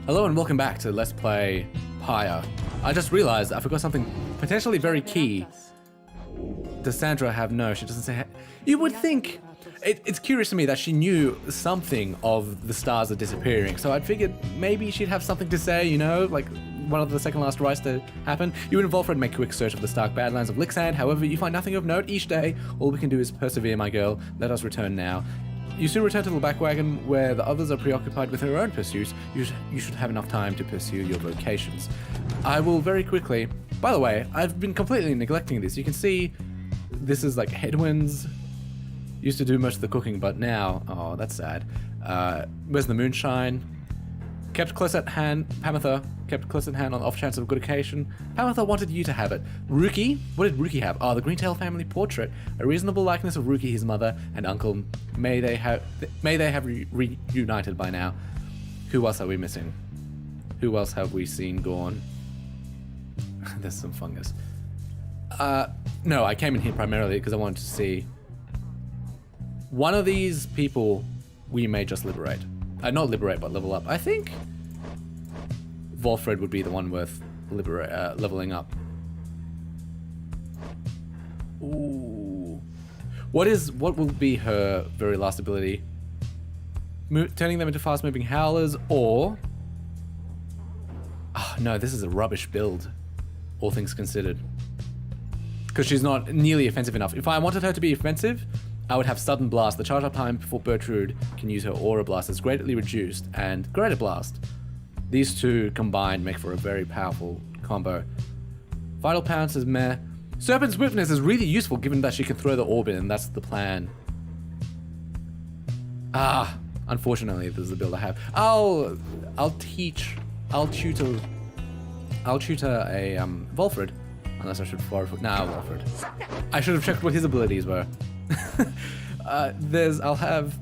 Hello and welcome back to Let's Play Pyre. I just realized I forgot something potentially very key. Does Sandra have no? She doesn't say. You would think. It's curious to me that she knew something of the stars are disappearing, so I'd figured maybe she'd have something to say, you know, like one of the second last rites to happen. You and Volfred make quick search of the stark badlands of Lixand, however, you find nothing of note each day. All we can do is persevere, my girl. Let us return now. You soon return to the back wagon where the others are preoccupied with their own pursuits. You should have enough time to pursue your vocations. I will very quickly... By the way, I've been completely neglecting this. You can see this is like headwinds. Used to do most of the cooking, but now... Oh, that's sad. Where's the moonshine? Kept close at hand. Pamitha kept close at hand on the off chance of a good occasion. Pamitha wanted you to have it. Ruki? What did Ruki have? Oh, the Greentail family portrait. A reasonable likeness of Ruki, his mother, and uncle. May they have reunited by now. Who else are we missing? Who else have we seen gone? There's some fungus. No, I came in here primarily because I wanted to see... One of these people we may just liberate. Not liberate, but level up. I think Volfred would be the one worth leveling up. Ooh. What will be her very last ability? Turning them into fast-moving howlers, or... Oh, no, this is a rubbish build, all things considered. Because she's not nearly offensive enough. If I wanted her to be offensive, I would have Sudden Blast. The charge up time before Bertrude can use her Aura Blast is greatly reduced, and Greater Blast. These two combined make for a very powerful combo. Vital Pounce is meh. Serpent's Swiftness is really useful given that she can throw the orb in, and that's the plan. Unfortunately, this is the build I have. I'll tutor a Volfred. Unless I should Volfred. Nah, Volfred. I should have checked what his abilities were. I'll have...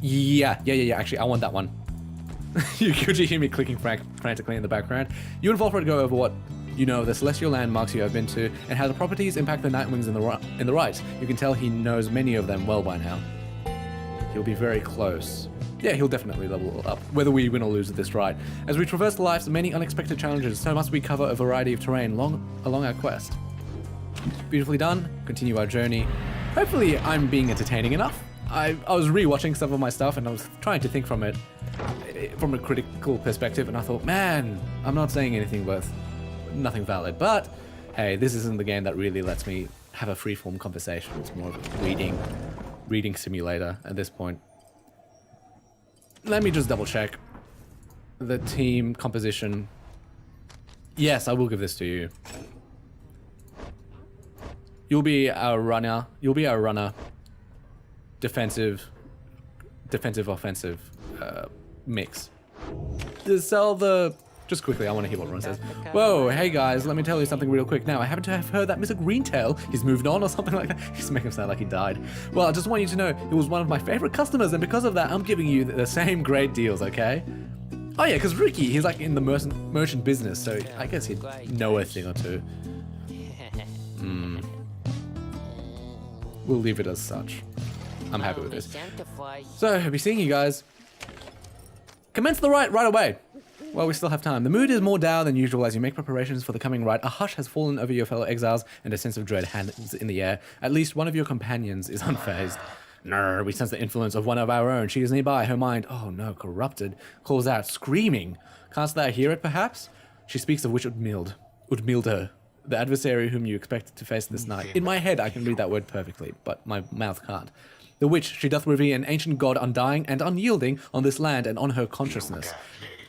Yeah, actually, I want that one. Could you hear me clicking frantically in the background? You and Volfred go over what you know of the celestial landmarks you have been to, and how the properties impact the Nightwings in the Rites. You can tell he knows many of them well by now. He'll be very close. Yeah, he'll definitely level up, whether we win or lose at this ride. As we traverse life's many unexpected challenges, so must we cover a variety of terrain along our quest. Beautifully done. Continue our journey. Hopefully I'm being entertaining enough. I was rewatching some of my stuff and I was trying to think from a critical perspective, and I thought, man, I'm not saying anything nothing valid, but hey, this isn't the game that really lets me have a free-form conversation. It's more of a reading simulator at this point. Let me just double check the team composition. Yes, I will give this to you. You'll be our runner. Defensive, offensive mix. Just quickly, I want to hear what Ron says. Whoa, hey guys, let me tell you something real quick. Now, I happen to have heard that Mr. Greentail, he's moved on or something like that. He's making him sound like he died. Well, I just want you to know, he was one of my favorite customers, and because of that, I'm giving you the same great deals, okay? Oh yeah, because Ricky, he's like in the merchant business, so I guess he'd know a thing or two. We'll leave it as such. I'm happy with this. So, I'll be seeing you guys. Commence the rite right away. Well, we still have time. The mood is more dour than usual as you make preparations for the coming rite. A hush has fallen over your fellow exiles, and a sense of dread hangs in the air. At least one of your companions is unfazed. No, we sense the influence of one of our own. She is nearby. Her mind, oh no, corrupted, calls out, screaming. Canst thou hear it, perhaps? She speaks of witch Udmilder, the adversary whom you expect to face this night. In my head, I can read that word perfectly, but my mouth can't. The witch, she doth revere an ancient god undying and unyielding on this land and on her consciousness.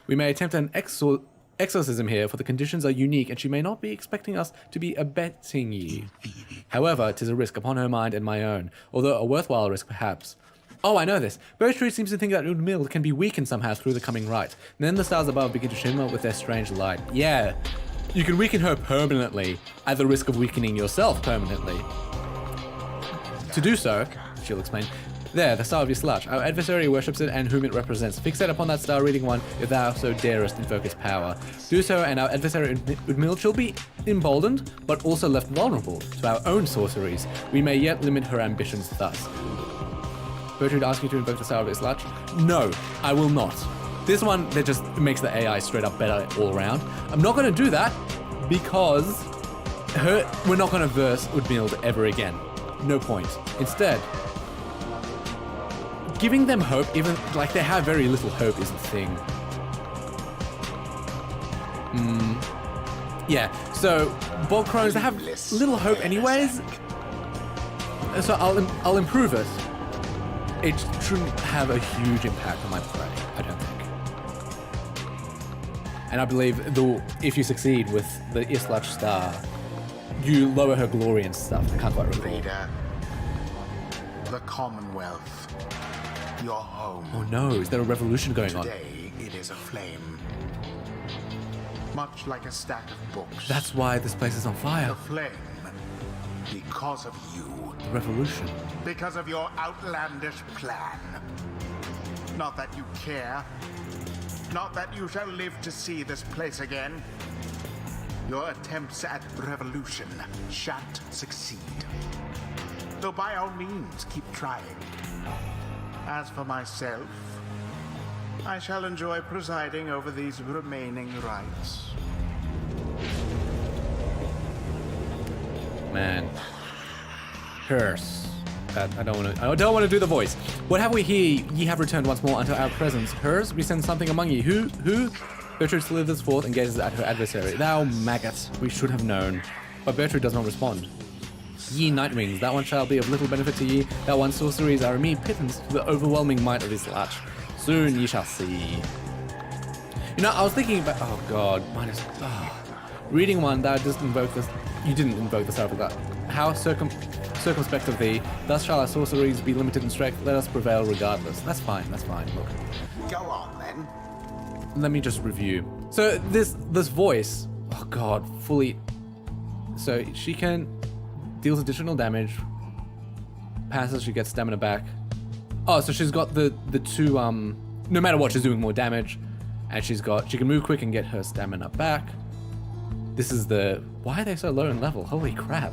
We may attempt an exorcism here, for the conditions are unique, and she may not be expecting us to be abetting ye. However, 'tis a risk upon her mind and my own, although a worthwhile risk perhaps. Oh, I know this. Bertrude seems to think that Udmild can be weakened somehow through the coming rite. And then the stars above begin to shimmer with their strange light. Yeah, you can weaken her permanently, at the risk of weakening yourself permanently. To do so, she'll explain, there, the star of your sludge. Our adversary worships it and whom it represents. Fixate upon that star, reading one, if thou so darest invoke its power. Do so, and our adversary Udmild shall be emboldened, but also left vulnerable to our own sorceries. We may yet limit her ambitions thus. Bertrude asks you to invoke the star of his sludge? No, I will not. This one, that just makes the AI straight up better all around. I'm not going to do that because we're not going to verse Udmild ever again. No point. Instead, giving them hope, even like they have very little hope, is the thing. Yeah, so Bolt Crones, they have little hope anyways. So I'll improve it. It shouldn't have a huge impact on my play, I don't think. And I believe if you succeed with the Islach Star, you lower her glory and stuff. I can't quite recall. Reader, the Commonwealth, your home. Oh no, is there a revolution going on? Today it is aflame. Much like a stack of books. That's why this place is on fire. The flame, because of you. The revolution. Because of your outlandish plan. Not that you care. Not that you shall live to see this place again. Your attempts at revolution shan't succeed. Though by all means, keep trying. As for myself, I shall enjoy presiding over these remaining rites. Man. Curse. I don't want to do the voice. What have we here? Ye have returned once more unto our presence. Hers, we send something among ye. Who? Gertrude slithers forth and gazes at her adversary. Thou maggot, we should have known. But Gertrude does not respond. Ye Nightwings, that one shall be of little benefit to ye. That one's sorceries are a mere pittance to the overwhelming might of his latch. Soon ye shall see. You know, I was thinking about, oh god, reading one that just invoked this. You didn't invoke the Seraph of that. How circumspect of thee, thus shall our sorceries be limited in strength, let us prevail regardless. That's fine, look. Go on then. Let me just review. So this voice, oh god, fully, so she can deals additional damage, passes, she gets stamina back. Oh, so she's got the two, no matter what, she's doing more damage, and she can move quick and get her stamina back. This is why are they so low in level? Holy crap.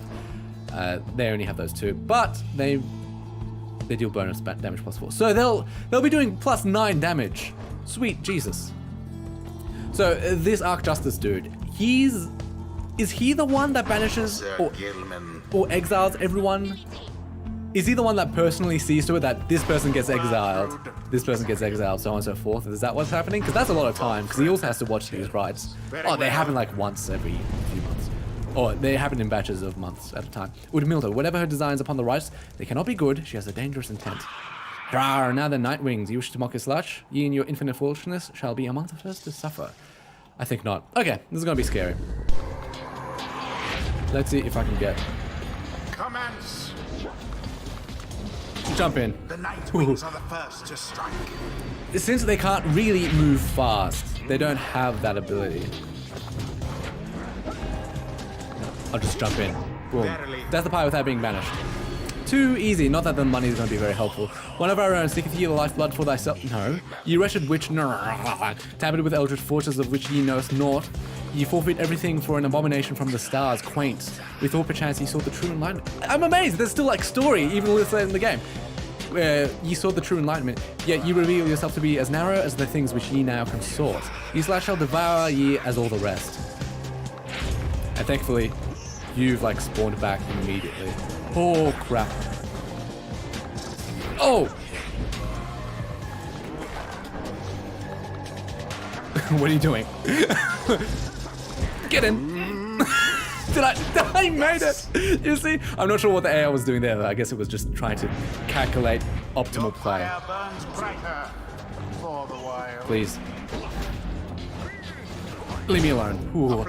They only have those two, but they deal bonus damage plus 4. So they'll be doing plus 9 damage. Sweet Jesus. So this Archjustice dude, is he the one that banishes or exiles everyone? Is he the one that personally sees to it that this person gets exiled, this person gets exiled, so on and so forth? Is that what's happening? Because that's a lot of time, because he also has to watch these rites. Oh, they happen like once every few months. Or they happen in batches of months at a time. Udmilda, whatever her designs upon the rites, they cannot be good. She has a dangerous intent. Rawr, now the Nightwings, you wish to mock his slash? Ye in your infinite foolishness shall be among the first to suffer. I think not. Okay, this is gonna be scary. Let's see if I can get... Commence! Jump in. The Nightwings are the first to strike. Since they can't really move fast, they don't have that ability. I'll just jump in. Boom. That's the Pyre without being banished. Too easy, not that the money is going to be very helpful. One of our own, seeketh ye the lifeblood for thyself? No. Ye wretched witch, tabbered with eldritch forces of which ye knowest naught. Ye forfeit everything for an abomination from the stars, quaint. We thought perchance ye saw the true enlightenment. I'm amazed, there's still like story, even later in the game. Where ye saw the true enlightenment, yet ye reveal yourself to be as narrow as the things which ye now consort. Ye slash shall devour ye as all the rest. And thankfully, you've like spawned back immediately. Oh crap. Oh! What are you doing? Get in! I made it! You see? I'm not sure what the AI was doing there. I guess it was just trying to calculate optimal play. Fire burns brighter for the while. Please. Leave me alone. Ooh.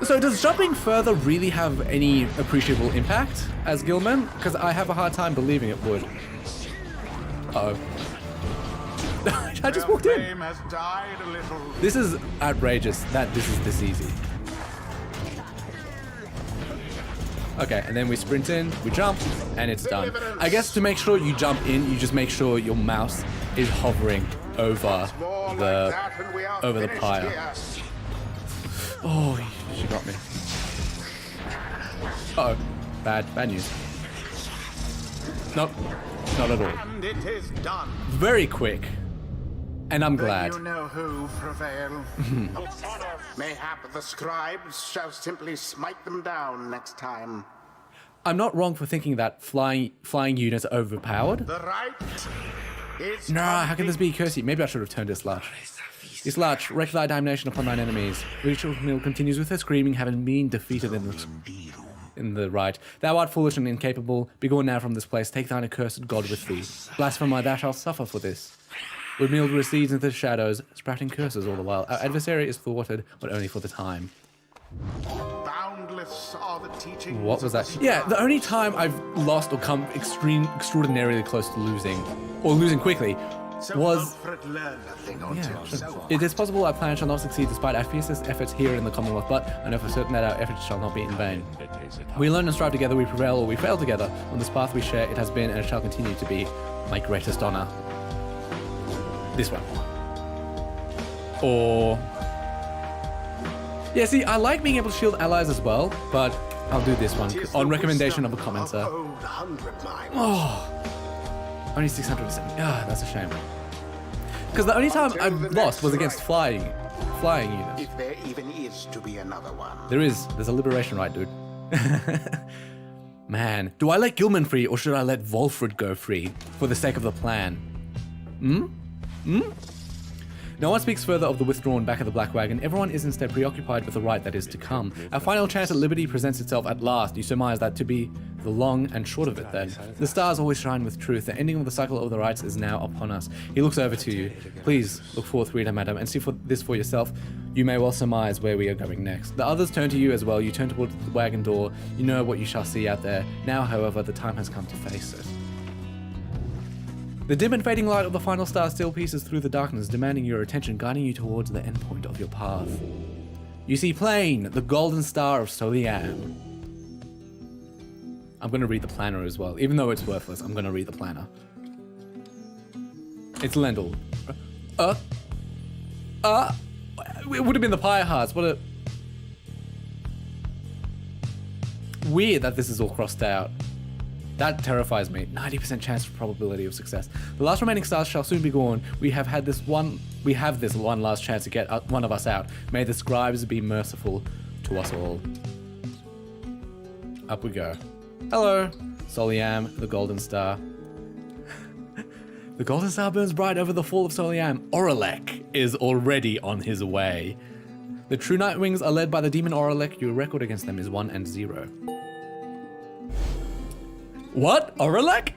So does jumping further really have any appreciable impact as Gilman? Because I have a hard time believing it would. Uh-oh. I just walked in. This is outrageous that this is this easy. Okay, and then we sprint in, we jump, and it's done. I guess to make sure you jump in, you just make sure your mouse is hovering over the pyre. Oh, she got me. Uh-oh. Bad news. Nope, not at all. And it is done. Very quick. And I'm Then glad. you know who prevail. Mayhap the scribes shall simply smite them down next time. I'm not wrong for thinking that flying units are overpowered. The right is No, how can this be Cursey? Maybe I should have turned Islach. Islach, wreak thy damnation upon thine enemies. Rachel Mill continues with her screaming, having been defeated in the right. Thou art foolish and incapable. Begone now from this place. Take thine accursed god with thee. Blasphemer, thou shalt suffer for this. Woodmill recedes into the shadows, sprouting curses all the while. Our adversary is thwarted, but only for the time. boundless are the teachings. What was that? Yeah, the only time I've lost or come extraordinarily close to losing, or losing quickly, was... Volfred learned a thing or Yeah, two, sure. so It is possible our plan shall not succeed despite our fiercest efforts here in the Commonwealth, but I know for certain that our efforts shall not be in vain. We learn and strive together, we prevail or we fail together. On this path we share, it has been and it shall continue to be my greatest honor. This one. Or... Yeah, see, I like being able to shield allies as well, but I'll do this one Tis on the recommendation of a wisdom commenter. old 100 miles. Oh, only 670. Ah, that's a shame. Because the only time I've lost was against flying units. If there even is to be another one. There's a liberation right, dude. Man, do I let Gilman free or should I let Volfred go free for the sake of the plan? No one speaks further of the withdrawn back of the Black Wagon. Everyone is instead preoccupied with the right that is to come. Our final chance at liberty presents itself at last. You surmise that to be the long and short of it then. The stars always shine with truth. The ending of the cycle of the rights is now upon us. He looks over to you. Please look forth, reader, madam, and see for this for yourself. You may well surmise where we are going next. The others turn to you as well. You turn towards the wagon door. You know what you shall see out there. Now, however, the time has come to face it. The dim and fading light of the final star still pierces through the darkness, demanding your attention, guiding you towards the endpoint of your path. You see plain, the golden star of Soliam. I'm going to read the planner as well. Even though it's worthless, I'm going to read the planner. It's Lendl. It would have been the Pyre Hearts. What a... Weird that this is all crossed out. That terrifies me. 90% chance for probability of success. The last remaining stars shall soon be gone. We have this one last chance to get one of us out. May the scribes be merciful to us all. Up we go. Hello, Soliam, the golden star. The golden star burns bright over the fall of Soliam. Oralek is already on his way. The True Nightwings are led by the demon Oralek. Your record against them is 1-0. What? Oralek?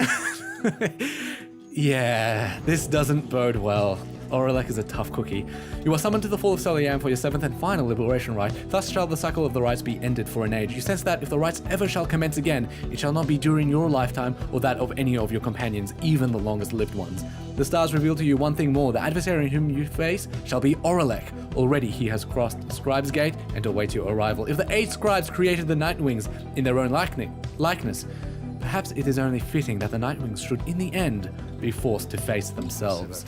Yeah, this doesn't bode well. Oralek is a tough cookie. You are summoned to the fall of Soliam for your 7th and final liberation rite. Thus shall the cycle of the rites be ended for an age. You sense that if the rites ever shall commence again, it shall not be during your lifetime or that of any of your companions, even the longest lived ones. The stars reveal to you one thing more. The adversary whom you face shall be Oralek. Already he has crossed Scribe's Gate and awaits your arrival. If the 8 scribes created the Nightwings in their own likeness, perhaps it is only fitting that the Nightwings should, in the end, be forced to face themselves.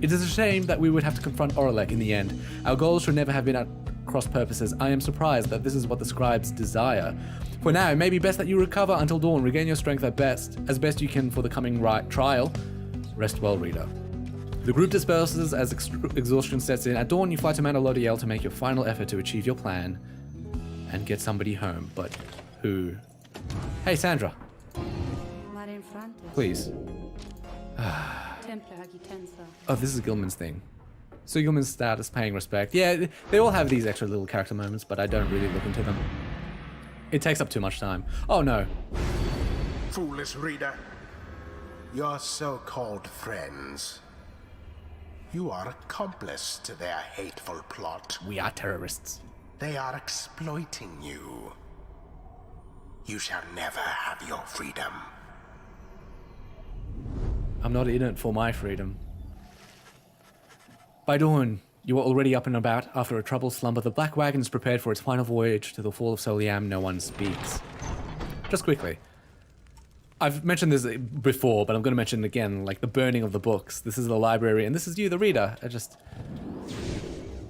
It is a shame that we would have to confront Oralek in the end. Our goals should never have been at cross purposes. I am surprised that this is what the scribes desire. For now, it may be best that you recover until dawn, regain your strength as best you can for the coming trial. Rest well, reader. The group disperses as exhaustion sets in. At dawn, you fly to Mount Elodiel to make your final effort to achieve your plan and get somebody home. But who? Hey, Sandra. Please. Oh, this is Gilman's thing. So Gilman's status, paying respect. Yeah, they all have these extra little character moments, but I don't really look into them. It takes up too much time. Oh no. Foolish reader. Your so-called friends. You are accomplice to their hateful plot. We are terrorists. They are exploiting you. You shall never have your freedom. I'm not in it for my freedom. By dawn, you are already up and about. After a troubled slumber, the Black Wagon is prepared for its final voyage to the fall of Soliam. No one speaks. Just quickly. I've mentioned this before, but I'm going to mention it again, like the burning of the books. This is the library, and this is you, the reader.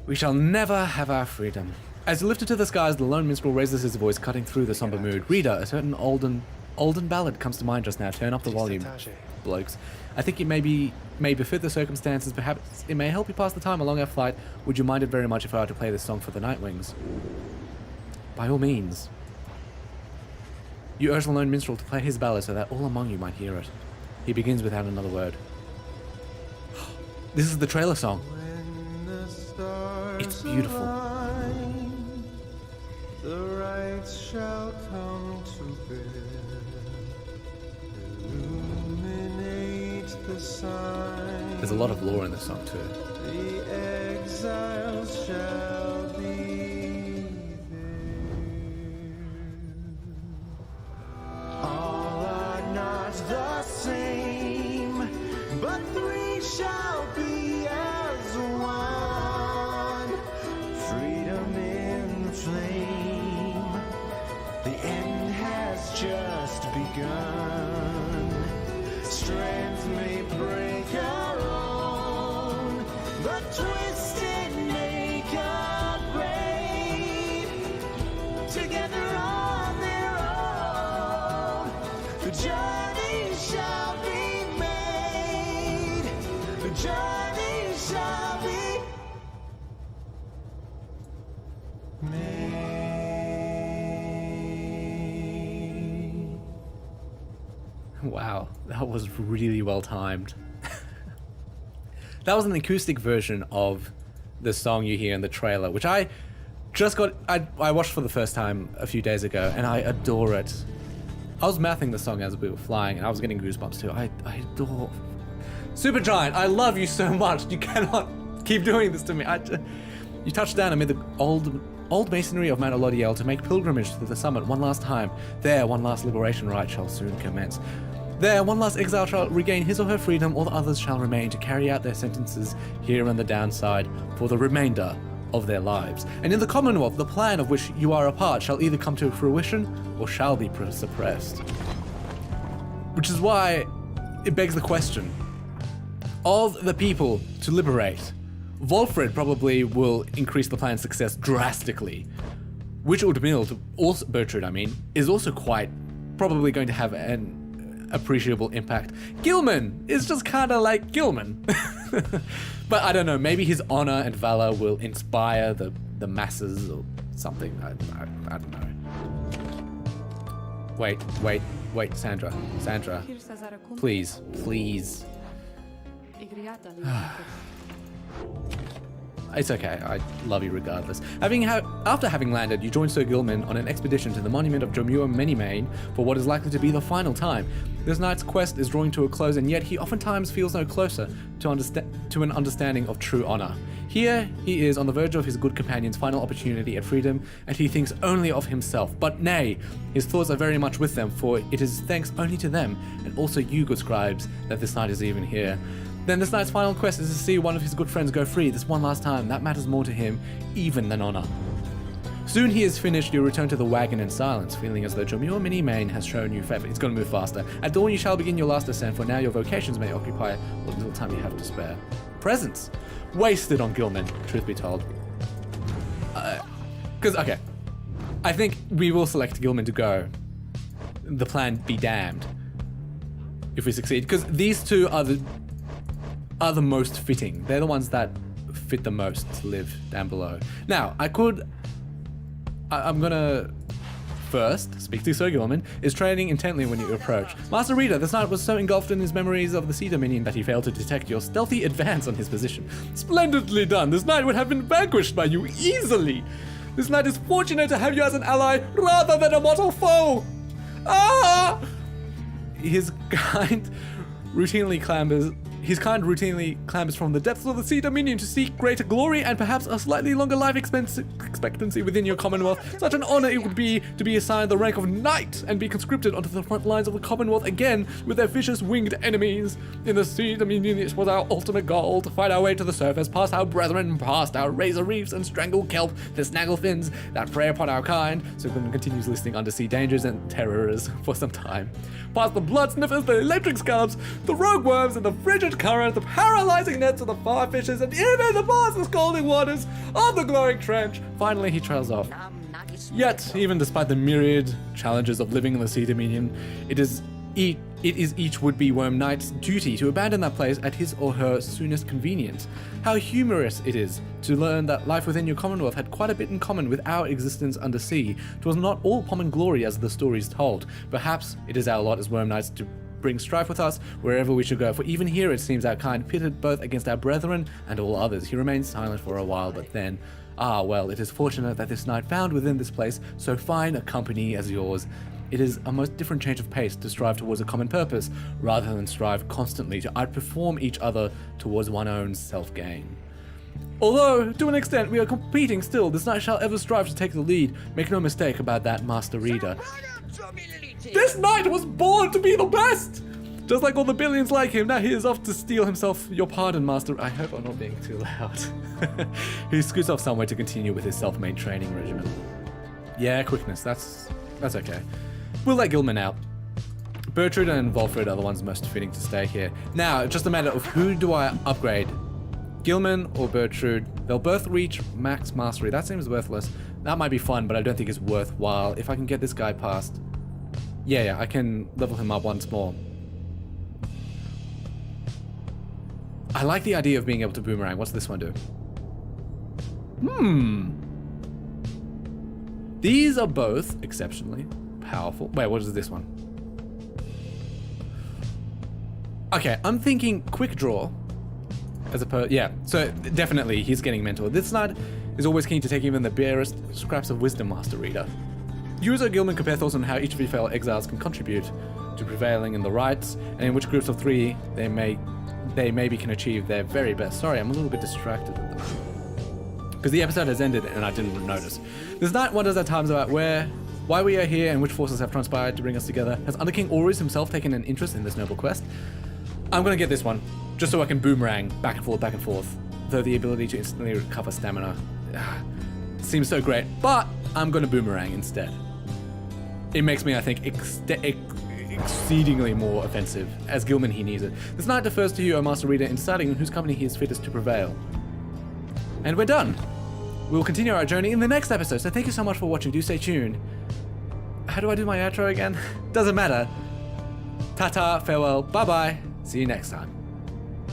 We shall never have our freedom. As lifted to the skies, the lone minstrel raises his voice, cutting through the somber mood. Reader, a certain olden olden ballad comes to mind just now. Turn up the volume, blokes. I think it may befit the circumstances. Perhaps it may help you pass the time along our flight. Would you mind it very much if I were to play this song for the Nightwings? By all means. You urge the lone minstrel to play his ballad so that all among you might hear it. He begins without another word. This is the trailer song. It's beautiful. The rites shall come to bear, illuminate the sign. There's a lot of lore in this song too. The exiles shall be there. All are not the same, but three shall be as one. Freedom in flame. The end has just begun. Strength may break our own, but twisted make upgrade. Together on their own, the journey shall be made. The journey shall be made. Wow, that was really well timed. That was an acoustic version of the song you hear in the trailer, which I watched for the first time a few days ago, and I adore it. I was mouthing the song as we were flying, and I was getting goosebumps too. I adore Supergiant. I love you so much. You cannot keep doing this to me. You touched down amid the old masonry of Mount Elodiel to make pilgrimage to the summit one last time. There, one last liberation rite shall soon commence. There, one last exile shall regain his or her freedom, all the others shall remain to carry out their sentences here on the downside for the remainder of their lives. And in the Commonwealth, the plan of which you are a part shall either come to fruition or shall be suppressed. Which is why it begs the question, of the people to liberate, Volfred probably will increase the plan's success drastically, which Bertrand, is also quite probably going to have an appreciable impact. Gilman is just kind of like Gilman. But I don't know, maybe his honor and valor will inspire the masses or something. I don't know. Wait, Sandra, please. It's okay, I love you regardless. After having landed, you join Sir Gilman on an expedition to the monument of Jomua Menimane for what is likely to be the final time. This knight's quest is drawing to a close, and yet he oftentimes feels no closer to an understanding of true honor. Here he is on the verge of his good companion's final opportunity at freedom, and he thinks only of himself. But nay, his thoughts are very much with them, for it is thanks only to them, and also you, good scribes, that this knight is even here. Then this knight's final quest is to see one of his good friends go free this one last time. That matters more to him even than honor. Soon he is finished, you return to the wagon in silence, feeling as though Jomua Menimane has shown you favor. It's going to move faster. At dawn you shall begin your last ascent, for now your vocations may occupy what little time you have to spare. Presents. Wasted on Gilman, truth be told. Okay. I think we will select Gilman to go. The plan be damned. If we succeed. Because these two are the most fitting. They're the ones that fit the most to live down below. Now, I'm gonna first speak to Sir Gilman, is training intently when you approach. Master Reader, this knight was so engulfed in his memories of the Sea Dominion that he failed to detect your stealthy advance on his position. Splendidly done. This knight would have been vanquished by you easily. This knight is fortunate to have you as an ally rather than a mortal foe. Ah! His kind routinely clambers from the depths of the Sea Dominion to seek greater glory and perhaps a slightly longer life expectancy within your Commonwealth. Such an honor it would be to be assigned the rank of Knight and be conscripted onto the front lines of the Commonwealth again with their vicious winged enemies. In the Sea Dominion, it was our ultimate goal to fight our way to the surface, past our brethren, past our razor reefs and strangle kelp, the snaggle fins that prey upon our kind. So Gilman continues listing undersea dangers and terrors for some time. Past the blood sniffers, the electric scallops, the rogue worms and the frigid current, the paralyzing nets of the fire fishes, and even the vast scalding waters of the glowing trench. Finally, he trails off. Yet, even despite the myriad challenges of living in the Sea Dominion, it is each would-be worm knight's duty to abandon that place at his or her soonest convenience. How humorous it is to learn that life within your commonwealth had quite a bit in common with our existence under sea. 'Twas not all pomp and glory as the stories told. Perhaps it is our lot as worm knights to bring strife with us wherever we should go, for even here it seems our kind pitted both against our brethren and all others. He remained silent for a while, but then, "Ah, well, it is fortunate that this knight found within this place so fine a company as yours. It is a most different change of pace to strive towards a common purpose, rather than strive constantly to outperform each other towards one's own self-gain. Although, to an extent, we are competing still, this knight shall ever strive to take the lead. Make no mistake about that, Master Reader. This knight was born to be the best! Just like all the billions like him, now he is off to steal himself. Your pardon, Master. I hope I'm not being too loud. He scoots off somewhere to continue with his self-made training regimen. Yeah, quickness, that's okay. We'll let Gilman out. Bertrand and Volfred are the ones most fitting to stay here. Now, just a matter of who do I upgrade? Gilman or Bertrand? They'll both reach max mastery. That seems worthless. That might be fun, but I don't think it's worthwhile. If I can get this guy past... Yeah, I can level him up once more. I like the idea of being able to boomerang. What's this one do? These are both exceptionally powerful. Wait, what is this one? Okay, I'm thinking quick draw. Yeah, so definitely he's getting mentor. This knight is always keen to take even the barest scraps of wisdom, Master Reader. User Gilman compare thoughts on how each of your fellow exiles can contribute to prevailing in the rites, and in which groups of three they maybe can achieve their very best. Sorry, I'm a little bit distracted at the moment, because the episode has ended and I didn't notice. This knight wonders at times about why we are here and which forces have conspired to bring us together. Has Under King Aureus himself taken an interest in this noble quest? I'm gonna get this one, just so I can boomerang back and forth, though the ability to instantly recover stamina seems so great, but I'm gonna boomerang instead. It makes me, I think, exceedingly more offensive. As Gilman, he needs it. This knight defers to you, O Master Reader, in deciding in whose company he is fittest to prevail. And we're done. We'll continue our journey in the next episode, so thank you so much for watching. Do stay tuned. How do I do my outro again? Doesn't matter. Ta-ta, farewell, bye-bye. See you next time.